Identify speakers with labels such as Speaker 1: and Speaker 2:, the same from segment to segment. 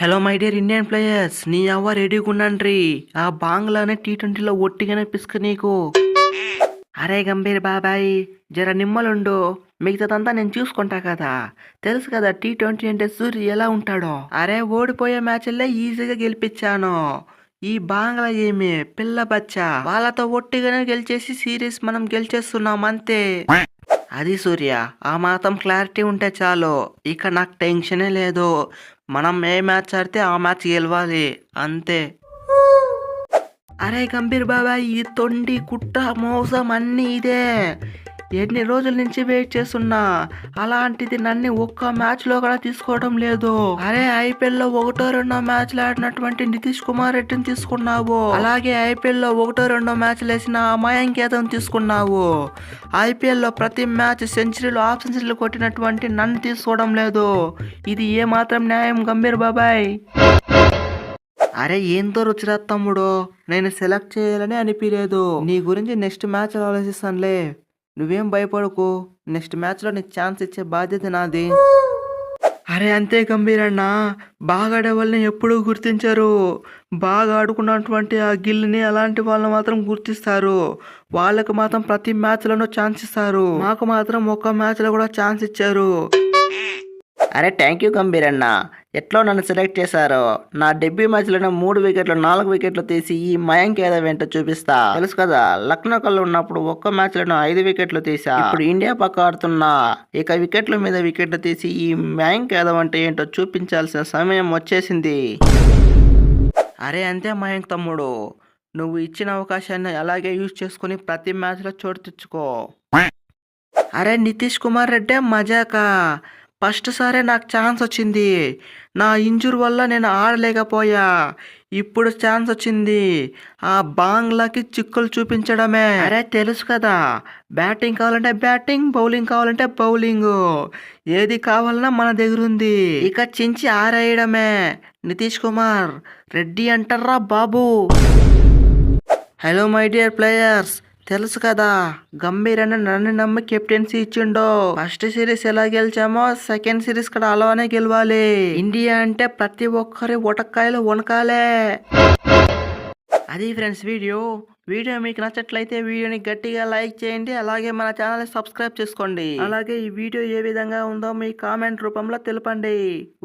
Speaker 1: Hello my dear Indian players, నీ అవ్వ రెడీగా ఉండండి. ఆ బాంగ్లానే టీ20లో ఒట్టిగానే పిసుక నీకు. అరే గంభీర్ బాబాయ్, జర నిమ్మలుండు. మిగతాదంతా నేను చూసుకుంటా కదా. తెలుసు కదా టీ20 అంటే సూర్య ఎలా ఉంటాడో. అరే ఓడిపోయే మ్యాచ్లే ఈజీగా గెలిపించాను. ఈ బాంగ్లా ఏమి పిల్ల బచ్చా, వాళ్ళతో ఒట్టిగానే గెలిచేసి సిరీస్ మనం గెలిచేస్తున్నాం అంతే. అది సూర్య, ఆ మాత్రం క్లారిటీ ఉంటే చాలు. ఇక నాకు టెన్షనే లేదు. మనం ఏ మ్యాచ్ ఆడితే ఆ మ్యాచ్ గెలవాలి అంతే. అరే గంభీర్ బాబాయ్, ఈ తొండి కుట్ర మోసం అన్నీ ఇదే. ఎన్ని రోజుల నుంచి వెయిట్ చేస్తున్నా. అలాంటిది నన్ను ఒక్క మ్యాచ్ లో కూడా తీసుకోవడం లేదు. అరే ఐపీఎల్ లో ఒకటో రెండో మ్యాచ్లు ఆడినటువంటి నితీష్ కుమార్ రెడ్డిని తీసుకున్నావు. అలాగే ఐపీఎల్ లో ఒకటో రెండో మ్యాచ్లు వేసిన మయాంక్ యాదవ్ తీసుకున్నావు. ఐపీఎల్ లో ప్రతి మ్యాచ్ సెంచరీలు హాఫ్ సెంచరీలు కొట్టినటువంటి నన్ను తీసుకోవడం లేదు. ఇది ఏ మాత్రం న్యాయం గంభీర్ బాబాయ్? అరే ఏంతో రుచిరా తమ్ముడు, నేను సెలెక్ట్ చేయాలని అనిపించలేదు. నీ గురించి నెక్స్ట్ మ్యాచ్ ఆలోచిస్తానులే. నువ్వేం భయపడకు. నెక్స్ట్ మ్యాచ్లో నీకు ఛాన్స్ ఇచ్చే బాధ్యత నాది. అరే అంతే గంభీరన్న, బాగా ఆడే వాళ్ళని ఎప్పుడూ గుర్తించరు. బాగా ఆడుకున్నటువంటి ఆ గిల్ని అలాంటి వాళ్ళని మాత్రం గుర్తిస్తారు. వాళ్ళకి మాత్రం ప్రతి మ్యాచ్లోనూ ఛాన్స్ ఇస్తారు. మాకు మాత్రం ఒక్క మ్యాచ్లో కూడా ఛాన్స్ ఇచ్చారు. అరే థ్యాంక్ యూ గంభీర్ అన్న, ఎట్లో నన్ను సెలెక్ట్ చేశారు. నా డెబ్యూ మ్యాచ్లోనే 3 వికెట్లు 4 వికెట్లు తీసి ఈ మయాంక్ యాదవ్ ఏంటో చూపిస్తా. తెలుసు కదా, లక్నో కల్లో ఉన్నప్పుడు ఒక్క మ్యాచ్లోనే 5 వికెట్లు తీసా. ఇప్పుడు ఇండియా పక్క ఆడుతున్నా. ఇక వికెట్ల మీద వికెట్లు తీసి ఈ మయాంక్ యాదవ్ అంటే ఏంటో చూపించాల్సిన సమయం వచ్చేసింది. అరే అంతే మయాంక్ తమ్ముడు, నువ్వు ఇచ్చిన అవకాశాన్ని అలాగే యూజ్ చేసుకుని ప్రతి మ్యాచ్లో చోటు తెచ్చుకో. అరే నితీష్ కుమార్ రెడ్డే మజాకా. ఫస్ట్ సారే నాకు ఛాన్స్ వచ్చింది. నా ఇంజూర్ వల్ల నేను ఆడలేకపోయా. ఇప్పుడు ఛాన్స్ వచ్చింది. ఆ బాంగ్లాకి చిక్కులు చూపించడమే. అరే తెలుసు కదా, బ్యాటింగ్ కావాలంటే బ్యాటింగ్, బౌలింగ్ కావాలంటే బౌలింగ్. ఏది కావాలన్నా మన దగ్గర ఉంది. ఇక చించి ఆరేయడమే. నితీష్ కుమార్ రెడ్డి అంటారా బాబు. హలో మై డియర్ ప్లేయర్స్, తెలుసు కదా గంభీర్ అని నన్ను నమ్మి కెప్టెన్సీ ఇచ్చిండో. ఫస్ట్ సిరీస్ ఎలా గెలిచామో సెకండ్ సిరీస్ కూడా అలానే గెలవాలి. ఇండియా అంటే ప్రతి ఒక్కరి ఉటక్కాయలు వనకాలే. అది ఫ్రెండ్స్ వీడియో మీకు నచ్చట్లయితే వీడియోని గట్టిగా లైక్ చేయండి. అలాగే మన ఛానల్ని సబ్స్క్రైబ్ చేసుకోండి. అలాగే ఈ వీడియో ఏ విధంగా ఉందో మీ కామెంట్ రూపంలో తెలపండి.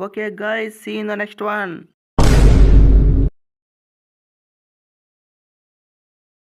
Speaker 1: Okay guys, see in the next one.